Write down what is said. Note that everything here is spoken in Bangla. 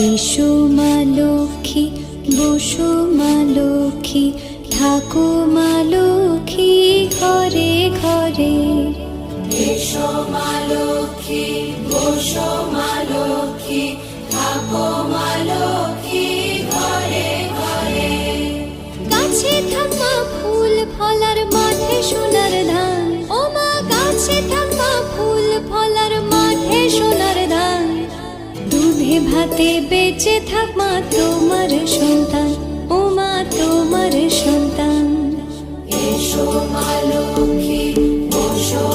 এসো মা লক্ষ্মী, বসো মা লক্ষ্মী, থাকো মা লক্ষ্মী ঘরে ঘরে। এসো মা লক্ষ্মী, বসো মা লক্ষ্মী, থাকো মা লক্ষ্মী ঘরে ঘরে। গাছে থাকা ফুল ফলার মাঠে সোনার ধান, ও মা গাছে থাকা ফুল ফলার মাঠে সোনার ধান। দুধে ভাতে বেঁচে থাক মা তোমার সন্তান, ও মা তোমার সন্তান। এসো মা লক্ষ্মী, বসো